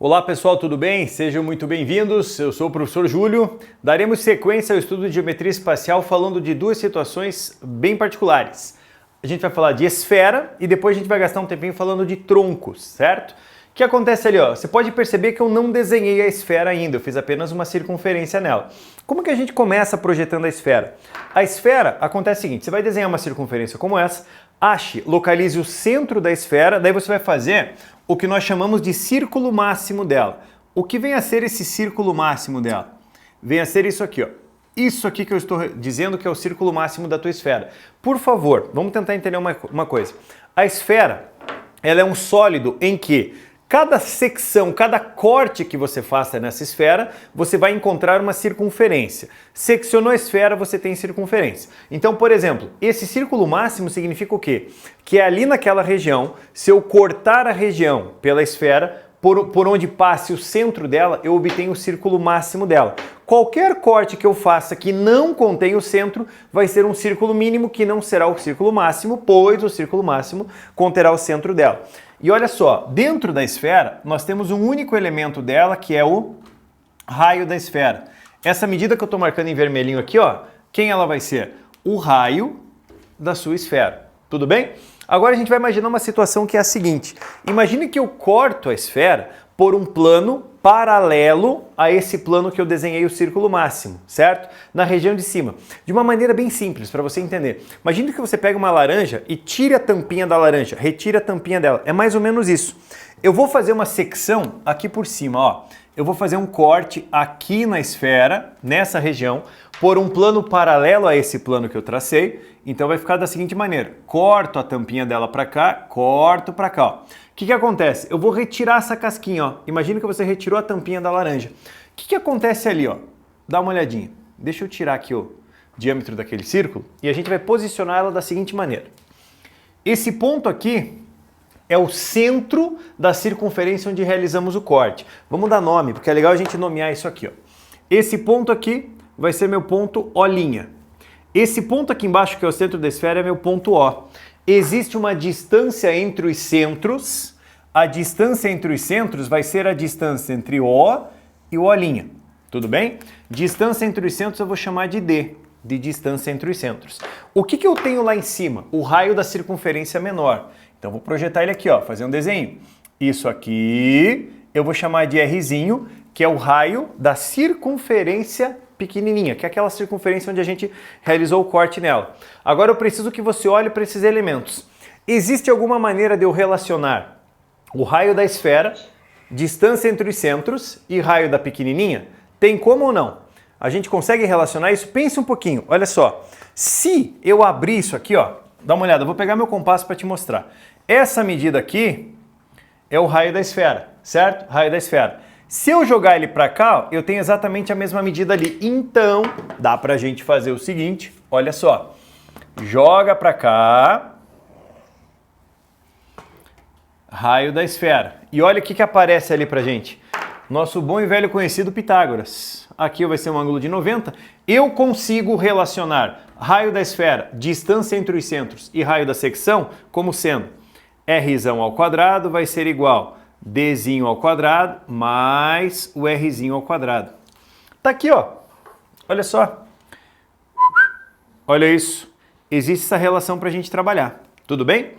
Olá pessoal, tudo bem? Sejam muito bem-vindos. Eu sou o professor Júlio. Daremos sequência ao estudo de geometria espacial falando de duas situações bem particulares. A gente vai falar de esfera e depois a gente vai gastar um tempinho falando de troncos, certo? O que acontece ali, ó? Você pode perceber que eu não desenhei a esfera ainda, eu fiz apenas uma circunferência nela. Como que a gente começa projetando a esfera? A esfera acontece o seguinte, você vai desenhar uma circunferência como essa, localize o centro da esfera, daí você vai fazer o que nós chamamos de círculo máximo dela. O que vem a ser esse círculo máximo dela? Vem a ser isso aqui, ó. Isso aqui que eu estou dizendo que é o círculo máximo da tua esfera. Por favor, vamos tentar entender uma coisa. A esfera, ela é um sólido em que cada secção, cada corte que você faça nessa esfera, você vai encontrar uma circunferência. Seccionou a esfera, você tem circunferência. Então, por exemplo, esse círculo máximo significa o quê? Que é ali naquela região, se eu cortar a região pela esfera, por onde passe o centro dela, eu obtenho o círculo máximo dela. Qualquer corte que eu faça que não contém o centro vai ser um círculo mínimo que não será o círculo máximo, pois o círculo máximo conterá o centro dela. E olha só, dentro da esfera, nós temos um único elemento dela, que é o raio da esfera. Essa medida que eu estou marcando em vermelhinho aqui, ó, quem ela vai ser? O raio da sua esfera. Tudo bem? Agora a gente vai imaginar uma situação que é a seguinte. Imagine que eu corto a esfera por um plano paralelo a esse plano que eu desenhei o círculo máximo, certo? Na região de cima. De uma maneira bem simples, para você entender. Imagine que você pega uma laranja e tire a tampinha da laranja, retire a tampinha dela. É mais ou menos isso. Eu vou fazer uma secção aqui por cima, ó. Eu vou fazer um corte aqui na esfera, nessa região, por um plano paralelo a esse plano que eu tracei. Então vai ficar da seguinte maneira. Corto a tampinha dela para cá, corto para cá, ó. O que acontece? Eu vou retirar essa casquinha, ó. Imagina que você retirou a tampinha da laranja. O que acontece ali, ó? Dá uma olhadinha. Deixa eu tirar aqui o diâmetro daquele círculo e a gente vai posicionar ela da seguinte maneira. Esse ponto aqui é o centro da circunferência onde realizamos o corte. Vamos dar nome, porque é legal a gente nomear isso aqui, ó. Esse ponto aqui vai ser meu ponto O'. Esse ponto aqui embaixo, que é o centro da esfera, é meu ponto O. Existe uma distância entre os centros. A distância entre os centros vai ser a distância entre O e o O'. Tudo bem? Distância entre os centros eu vou chamar de D, de distância entre os centros. O que eu tenho lá em cima? O raio da circunferência menor. Então vou projetar ele aqui, ó, fazer um desenho. Isso aqui eu vou chamar de Rzinho, que é o raio da circunferência pequenininha, que é aquela circunferência onde a gente realizou o corte nela. Agora eu preciso que você olhe para esses elementos. Existe alguma maneira de eu relacionar o raio da esfera, distância entre os centros e raio da pequenininha? Tem como ou não? A gente consegue relacionar isso? Pense um pouquinho, olha só. Se eu abrir isso aqui, ó, dá uma olhada, eu vou pegar meu compasso para te mostrar. Essa medida aqui é o raio da esfera, certo? Raio da esfera. Se eu jogar ele para cá, eu tenho exatamente a mesma medida ali. Então, dá pra gente fazer o seguinte, olha só. Joga para cá, raio da esfera. E olha o que aparece ali pra gente. Nosso bom e velho conhecido Pitágoras. Aqui vai ser um ângulo de 90. Eu consigo relacionar raio da esfera, distância entre os centros e raio da secção como sendo Rzão ao quadrado vai ser igual Dzinho ao quadrado mais o Rzinho ao quadrado. Tá aqui, ó. Olha só. Olha isso. Existe essa relação para a gente trabalhar. Tudo bem?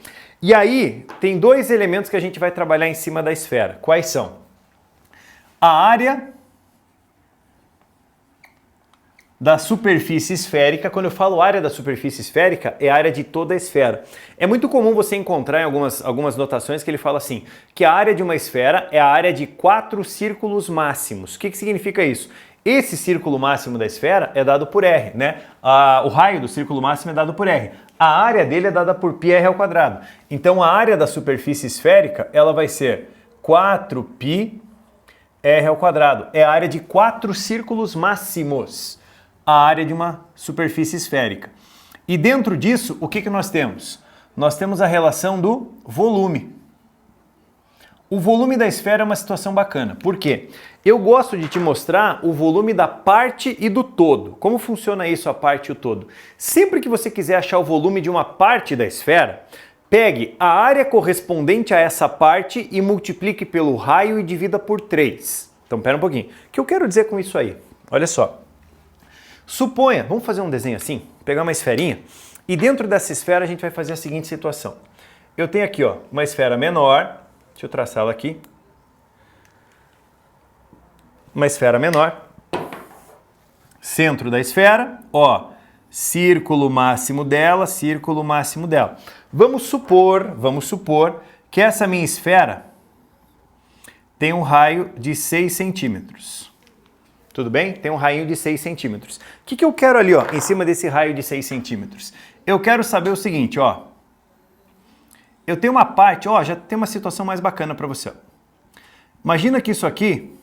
E aí, tem dois elementos que a gente vai trabalhar em cima da esfera. Quais são? A área da superfície esférica. Quando eu falo área da superfície esférica, é a área de toda a esfera. É muito comum você encontrar em algumas notações que ele fala assim, que a área de uma esfera é a área de 4 círculos máximos. O que significa isso? Esse círculo máximo da esfera é dado por R, né? O raio do círculo máximo é dado por R. A área dele é dada por πr ao quadrado. Então a área da superfície esférica, ela vai ser 4πr ao quadrado. É a área de 4 círculos máximos. A área de uma superfície esférica. E dentro disso, o que nós temos? Nós temos a relação do volume. O volume da esfera é uma situação bacana. Por quê? Eu gosto de te mostrar o volume da parte e do todo. Como funciona isso, a parte e o todo? Sempre que você quiser achar o volume de uma parte da esfera, Pegue a área correspondente a essa parte e multiplique pelo raio e divida por 3. Então, pera um pouquinho. O que eu quero dizer com isso aí? Olha só. Suponha, vamos fazer um desenho assim, pegar uma esferinha, e dentro dessa esfera a gente vai fazer a seguinte situação. Eu tenho aqui, ó, uma esfera menor, deixa eu traçá-la aqui. Uma esfera menor. Centro da esfera, ó, círculo máximo dela, círculo máximo dela. Vamos supor que essa minha esfera tem um raio de 6 centímetros. Tudo bem? Tem um raio de 6 centímetros. O que eu quero ali, ó, em cima desse raio de 6 centímetros? Eu quero saber o seguinte, ó. Eu tenho uma parte, ó, já tem uma situação mais bacana para você. Imagina que isso aqui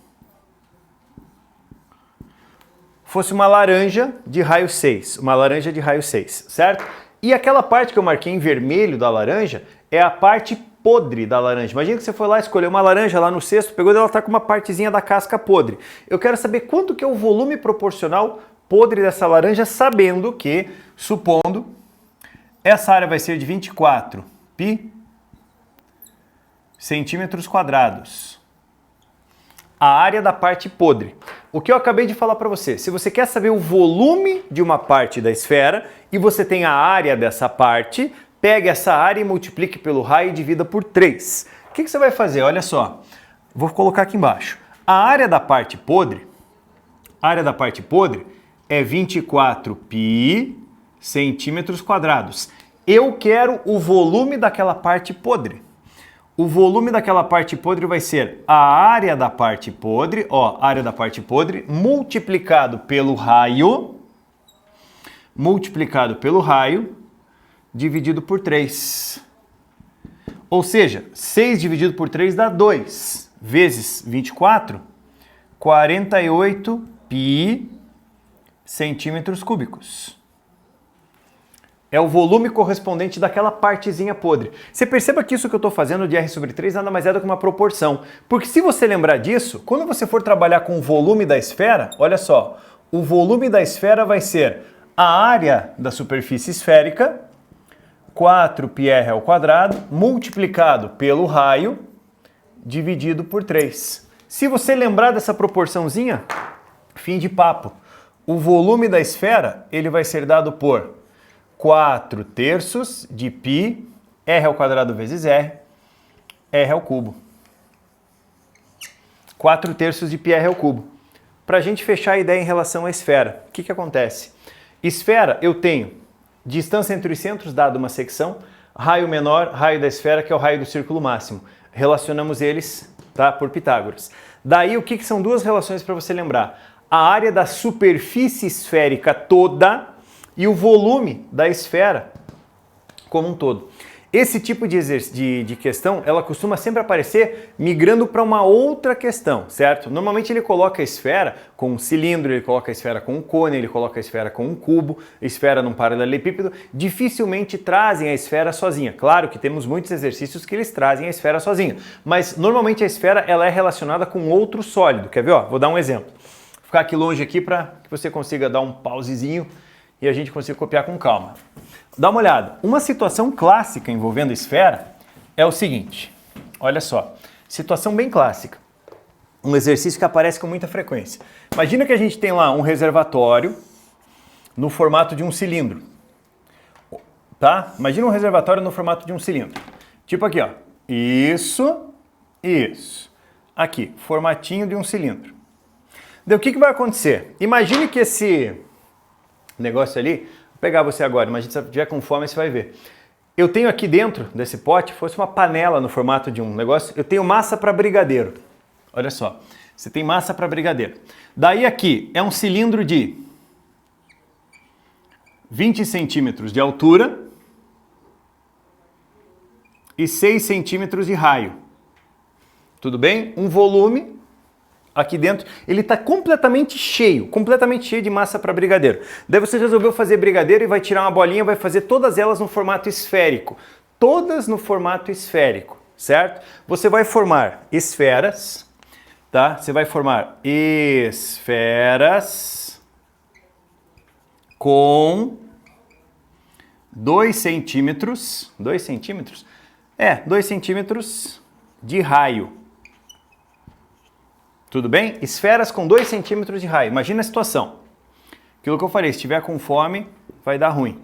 fosse uma laranja de raio 6, uma laranja de raio 6, certo? E aquela parte que eu marquei em vermelho da laranja é a parte podre da laranja. Imagina que você foi lá escolher uma laranja lá no cesto, pegou e ela está com uma partezinha da casca podre. Eu quero saber quanto que é o volume proporcional podre dessa laranja, sabendo que, supondo, essa área vai ser de 24 pi centímetros quadrados. A área da parte podre. O que eu acabei de falar para você, se você quer saber o volume de uma parte da esfera e você tem a área dessa parte, pegue essa área e multiplique pelo raio e divida por 3. O que você vai fazer? Olha só, vou colocar aqui embaixo. A área da parte podre é 24 pi centímetros quadrados. Eu quero o volume daquela parte podre. O volume daquela parte podre vai ser a área da parte podre, ó, área da parte podre, multiplicado pelo raio, dividido por 3. Ou seja, 6 dividido por 3 dá 2, vezes 24, 48 pi centímetros cúbicos. É o volume correspondente daquela partezinha podre. Você perceba que isso que eu estou fazendo de R sobre 3 nada mais é do que uma proporção. Porque se você lembrar disso, quando você for trabalhar com o volume da esfera, olha só, o volume da esfera vai ser a área da superfície esférica, 4πr ao quadrado, multiplicado pelo raio, dividido por 3. Se você lembrar dessa proporçãozinha, fim de papo. O volume da esfera, ele vai ser dado por 4 terços de π, r ao quadrado vezes r ao cubo. 4 terços de πr ao cubo. Para a gente fechar a ideia em relação à esfera, o que acontece? Esfera, eu tenho distância entre os centros, dado uma secção, raio menor, raio da esfera, que é o raio do círculo máximo. Relacionamos eles, tá, por Pitágoras. Daí, o que são duas relações para você lembrar? A área da superfície esférica toda e o volume da esfera como um todo. Esse tipo de questão, ela costuma sempre aparecer migrando para uma outra questão, certo? Normalmente ele coloca a esfera com um cilindro, ele coloca a esfera com um cone, ele coloca a esfera com um cubo, esfera num paralelepípedo. Dificilmente trazem a esfera sozinha. Claro que temos muitos exercícios que eles trazem a esfera sozinha, mas normalmente a esfera ela é relacionada com outro sólido. Quer ver? Ó, vou dar um exemplo. Vou ficar aqui longe aqui para que você consiga dar um pausezinho e a gente consiga copiar com calma. Dá uma olhada. Uma situação clássica envolvendo esfera é o seguinte. Olha só. Situação bem clássica. Um exercício que aparece com muita frequência. Imagina que a gente tem lá um reservatório no formato de um cilindro. Tá? Imagina um reservatório no formato de um cilindro. Tipo aqui, ó. Isso. Aqui, formatinho de um cilindro. Daí o que vai acontecer? Imagine que esse negócio ali, vou pegar você agora, imagina se você estiver com fome, você vai ver. Eu tenho aqui dentro desse pote, fosse uma panela no formato de um negócio, eu tenho massa para brigadeiro. Olha só, você tem massa para brigadeiro. Daí aqui é um cilindro de 20 centímetros de altura e 6 centímetros de raio. Tudo bem? Um volume aqui dentro, ele está completamente cheio de massa para brigadeiro. Daí você resolveu fazer brigadeiro e vai tirar uma bolinha, vai fazer todas elas no formato esférico. Todas no formato esférico, certo? Você vai formar esferas, tá? Você vai formar esferas com 2 centímetros, 2 centímetros? 2 centímetros de raio. Tudo bem? Esferas com 2 centímetros de raio. Imagina a situação. Aquilo que eu falei, se estiver com fome, vai dar ruim.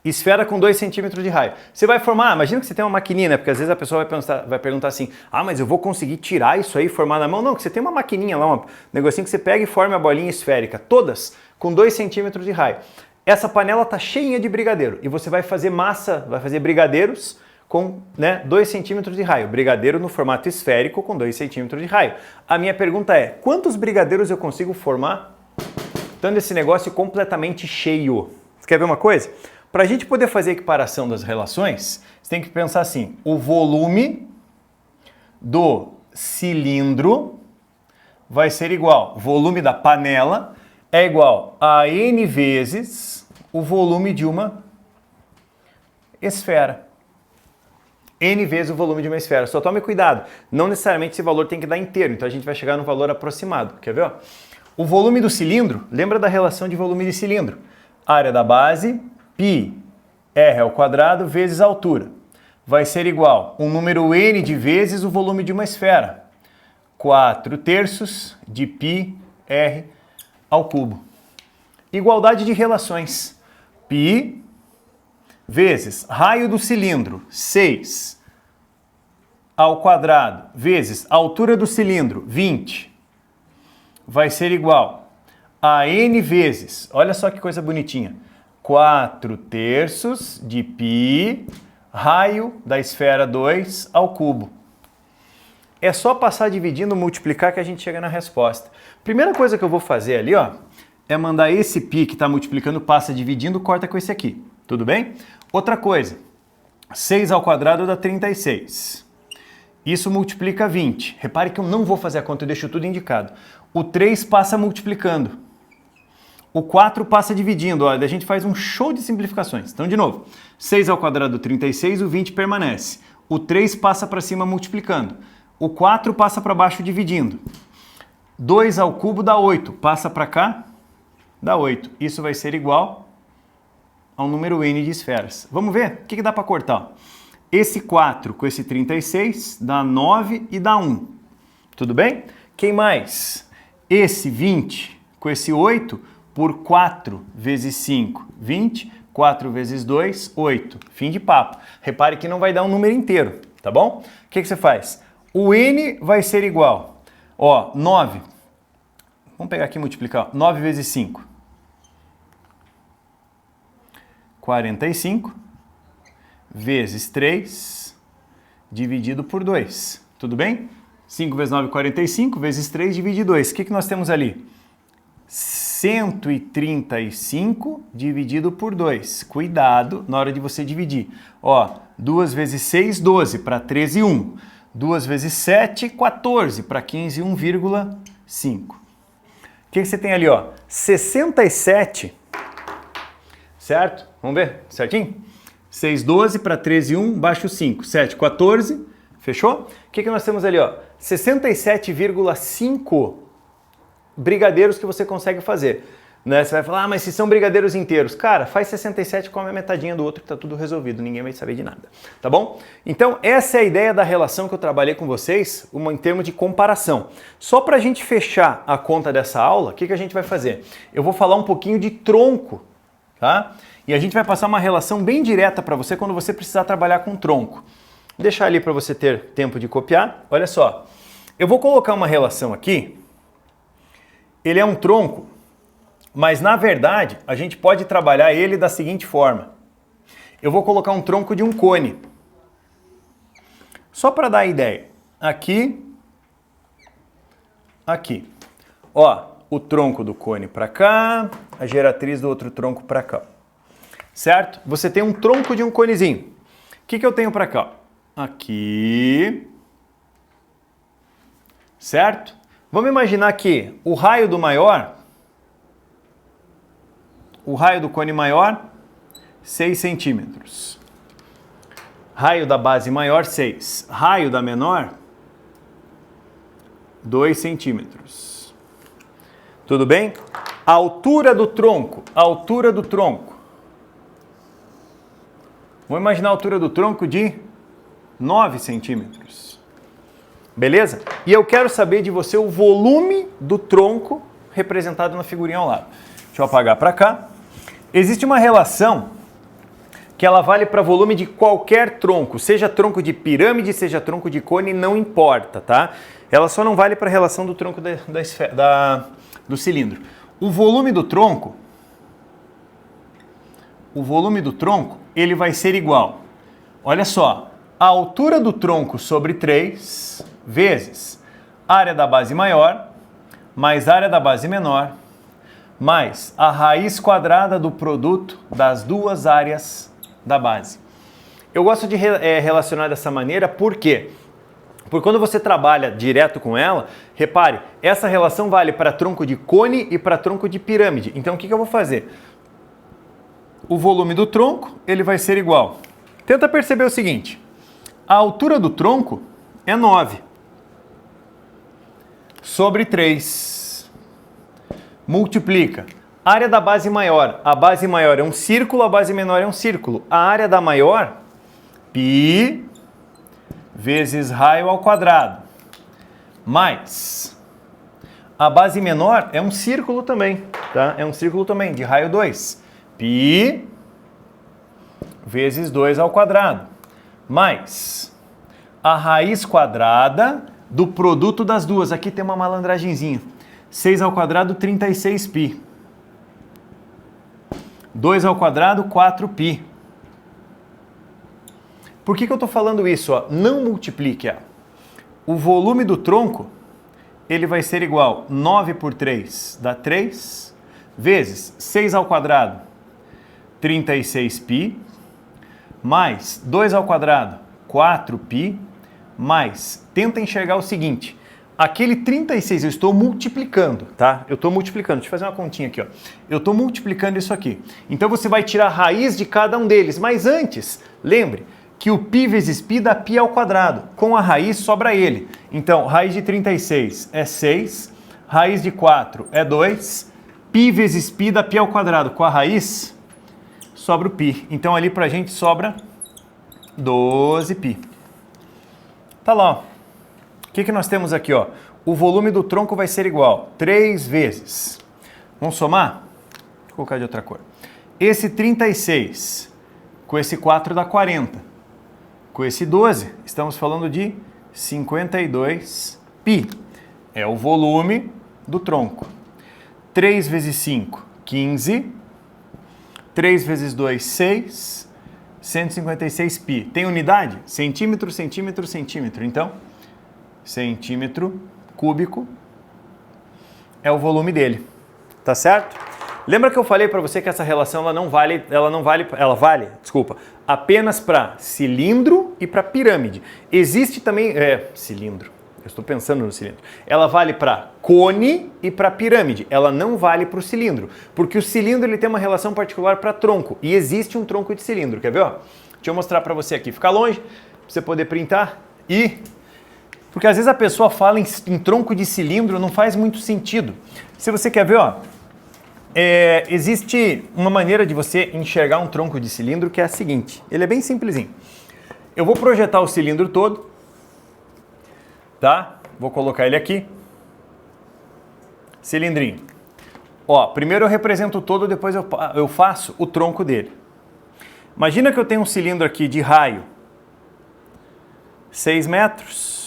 Esfera com 2 centímetros de raio. Você vai formar, imagina que você tem uma maquininha, né? Porque às vezes a pessoa vai perguntar assim, mas eu vou conseguir tirar isso aí e formar na mão? Não, que você tem uma maquininha lá, um negocinho que você pega e forma a bolinha esférica, todas com 2 centímetros de raio. Essa panela tá cheinha de brigadeiro e você vai fazer massa, vai fazer brigadeiros com 2 centímetros de raio. Brigadeiro no formato esférico com 2 centímetros de raio. A minha pergunta é, quantos brigadeiros eu consigo formar estando esse negócio completamente cheio? Você quer ver uma coisa? Para a gente poder fazer a equiparação das relações, você tem que pensar assim, o volume do cilindro vai ser igual, o volume da panela é igual a N vezes o volume de uma esfera. N vezes o volume de uma esfera. Só tome cuidado, não necessariamente esse valor tem que dar inteiro, então a gente vai chegar no valor aproximado. Quer ver? O volume do cilindro, lembra da relação de volume de cilindro? Área da base, π r ao quadrado vezes a altura. Vai ser igual um número N de vezes o volume de uma esfera. 4/3 de π r ao cubo. Igualdade de relações. π vezes raio do cilindro, 6 ao quadrado, vezes altura do cilindro, 20, vai ser igual a N vezes, olha só que coisa bonitinha, 4/3 de π, raio da esfera 2 ao cubo. É só passar dividindo, multiplicar que a gente chega na resposta. Primeira coisa que eu vou fazer ali, é mandar esse π que está multiplicando, passa dividindo, corta com esse aqui. Tudo bem? Outra coisa, 6 ao quadrado dá 36. Isso multiplica 20. Repare que eu não vou fazer a conta, eu deixo tudo indicado. O 3 passa multiplicando. O 4 passa dividindo. Olha, a gente faz um show de simplificações. Então, de novo, 6 ao quadrado 36, o 20 permanece. O 3 passa para cima multiplicando. O 4 passa para baixo dividindo. 2 ao cubo dá 8. Passa para cá, dá 8. Isso vai ser igual ao número N de esferas. Vamos ver? O que dá para cortar? Esse 4 com esse 36 dá 9 e dá 1. Tudo bem? Quem mais? Esse 20 com esse 8 por 4 vezes 5, 20. 4 vezes 2, 8. Fim de papo. Repare que não vai dar um número inteiro, tá bom? O que você faz? O N vai ser igual, 9. Vamos pegar aqui e multiplicar. 9 vezes 5. 45 vezes 3 dividido por 2. Tudo bem? 5 vezes 9, 45, vezes 3 divide 2. O que nós temos ali? 135 dividido por 2. Cuidado na hora de você dividir. 2 vezes 6, 12, para 13, 1. 2 vezes 7, 14, para 15, 1,5. O que você tem ali? 67, certo? Vamos ver certinho? 6, 12 para 13, 1, baixo 5. 7, 14, fechou? O que nós temos ali? 67,5 brigadeiros que você consegue fazer. Né? Você vai falar, mas se são brigadeiros inteiros. Cara, faz 67 e come a metadinha do outro que tá tudo resolvido. Ninguém vai saber de nada. Tá bom? Então, essa é a ideia da relação que eu trabalhei com vocês, em termos de comparação. Só para a gente fechar a conta dessa aula, o que a gente vai fazer? Eu vou falar um pouquinho de tronco, tá? E a gente vai passar uma relação bem direta para você quando você precisar trabalhar com tronco. Vou deixar ali para você ter tempo de copiar. Olha só. Eu vou colocar uma relação aqui. Ele é um tronco, mas na verdade a gente pode trabalhar ele da seguinte forma. Eu vou colocar um tronco de um cone. Só para dar a ideia. Aqui, aqui. O tronco do cone para cá, a geratriz do outro tronco para cá. Certo? Você tem um tronco de um conezinho. O que eu tenho para cá? Aqui. Certo? Vamos imaginar que o raio do maior, o raio do cone maior, 6 centímetros. Raio da base maior, 6. Raio da menor, 2 centímetros. Tudo bem? A altura do tronco, Vou imaginar a altura do tronco de 9 centímetros. Beleza? E eu quero saber de você o volume do tronco representado na figurinha ao lado. Deixa eu apagar para cá. Existe uma relação que ela vale para volume de qualquer tronco, seja tronco de pirâmide, seja tronco de cone, não importa, tá? Ela só não vale para a relação do tronco do cilindro. O volume do tronco, ele vai ser igual. Olha só, a altura do tronco sobre 3 vezes área da base maior, mais área da base menor, mais a raiz quadrada do produto das duas áreas da base. Eu gosto de relacionar dessa maneira, por quê? Porque quando você trabalha direto com ela, repare, essa relação vale para tronco de cone e para tronco de pirâmide. Então o que eu vou fazer? O volume do tronco, ele vai ser igual. Tenta perceber o seguinte, a altura do tronco é 9 sobre 3. Multiplica. Área da base maior. A base maior é um círculo, a base menor é um círculo. A área da maior, π vezes raio ao quadrado. Mais. A base menor é um círculo também, tá? É um círculo também, de raio 2. π vezes 2 ao quadrado. Mais. A raiz quadrada do produto das duas. Aqui tem uma malandragenzinha. 6 ao quadrado, 36π. 2 ao quadrado, 4π. Por que eu estou falando isso? Ó? Não multiplique. Ó. O volume do tronco, ele vai ser igual 9 por 3 dá 3, vezes 6 ao quadrado, 36π, mais 2 ao quadrado, 4π, mais, tenta enxergar o seguinte, aquele 36 eu estou multiplicando, tá? Eu estou multiplicando, deixa eu fazer uma continha aqui, ó. Eu estou multiplicando isso aqui. Então você vai tirar a raiz de cada um deles, mas antes, lembre que o π vezes π dá π ao quadrado. Com a raiz sobra ele. Então, raiz de 36 é 6, raiz de 4 é 2, π vezes π dá π ao quadrado. Com a raiz, sobra o π. Então ali pra gente sobra 12π. Tá lá, ó. O que nós temos aqui, ó? O volume do tronco vai ser igual 3 vezes. Vamos somar? Vou colocar de outra cor. Esse 36 com esse 4 dá 40. Com esse 12, estamos falando de 52π. É o volume do tronco. 3 vezes 5, 15. 3 vezes 2, 6. 156π. Tem unidade? Centímetro, centímetro, centímetro. Então, centímetro cúbico é o volume dele, tá certo? Lembra que eu falei para você que essa relação ela vale apenas para cilindro e para pirâmide. Existe também cilindro. Eu estou pensando no cilindro. Ela vale para cone e para pirâmide. Ela não vale para o cilindro, porque o cilindro ele tem uma relação particular para tronco e existe um tronco de cilindro. Quer ver? Ó? Deixa eu mostrar para você aqui. Fica longe para você poder printar e porque às vezes a pessoa fala em tronco de cilindro, não faz muito sentido. Se você quer ver, ó, existe uma maneira de você enxergar um tronco de cilindro que é a seguinte. Ele é bem simplesinho. Eu vou projetar o cilindro todo, tá? Vou colocar ele aqui. Cilindrinho. Ó, primeiro eu represento o todo, depois eu faço o tronco dele. Imagina que eu tenho um cilindro aqui de raio 6 metros.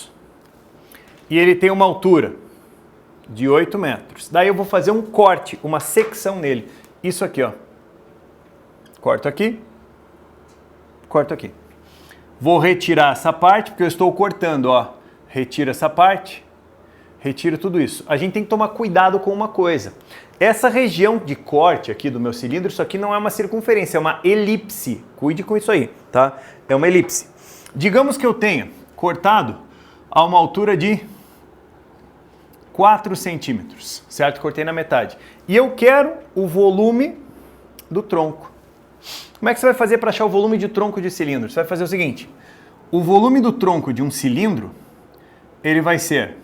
E ele tem uma altura de 8 metros. Daí eu vou fazer um corte, uma secção nele. Isso aqui, ó. Corto aqui. Corto aqui. Vou retirar essa parte, porque eu estou cortando, ó. Retiro essa parte. Retiro tudo isso. A gente tem que tomar cuidado com uma coisa. Essa região de corte aqui do meu cilindro, isso aqui não é uma circunferência, é uma elipse. Cuide com isso aí, tá? É uma elipse. Digamos que eu tenha cortado a uma altura de 4 centímetros, certo? Cortei na metade. E eu quero o volume do tronco. Como é que você vai fazer para achar o volume de tronco de cilindro? Você vai fazer o seguinte, o volume do tronco de um cilindro, ele vai ser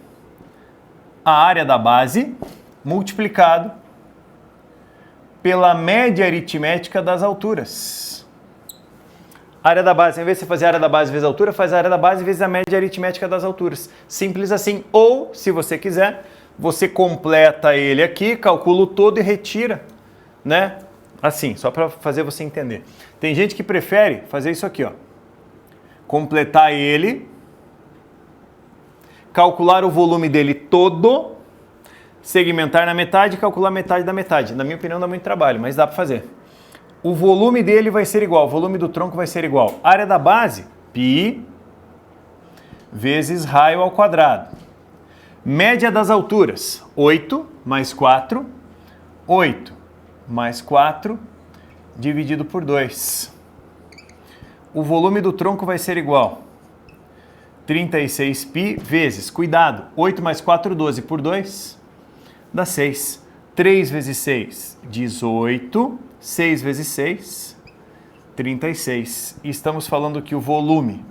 a área da base multiplicado pela média aritmética das alturas. Área da base, ao invés de você fazer a área da base vezes a altura, faz a área da base vezes a média aritmética das alturas. Simples assim. Ou, se você quiser, você completa ele aqui, calcula o todo e retira, né? Assim, só para fazer você entender. Tem gente que prefere fazer isso aqui, ó. Completar ele, calcular o volume dele todo, segmentar na metade e calcular metade da metade. Na minha opinião, dá muito trabalho, mas dá para fazer. O volume dele vai ser igual, o volume do tronco vai ser igual. Área da base, π vezes raio ao quadrado. Média das alturas, 8 mais 4, 8 mais 4 dividido por 2. O volume do tronco vai ser igual 36π vezes, cuidado, 8 mais 4, 12 por 2, dá 6. 3 vezes 6, 18. 6 vezes 6, 36. E estamos falando que o volume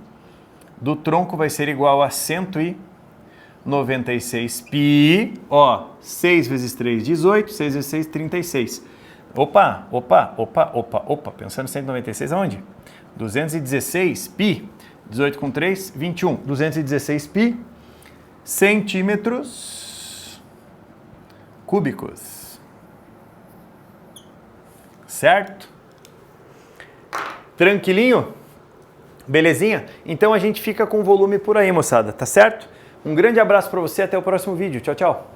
do tronco vai ser igual a 196π. Ó, 6 vezes 3, 18. 6 vezes 6, 36. Opa. Pensando em 196 aonde? 216π. 18 com 3, 21. 216π centímetros cúbicos. Certo? Tranquilinho? Belezinha? Então a gente fica com o volume por aí, moçada, tá certo? Um grande abraço para você, até o próximo vídeo. Tchau, tchau.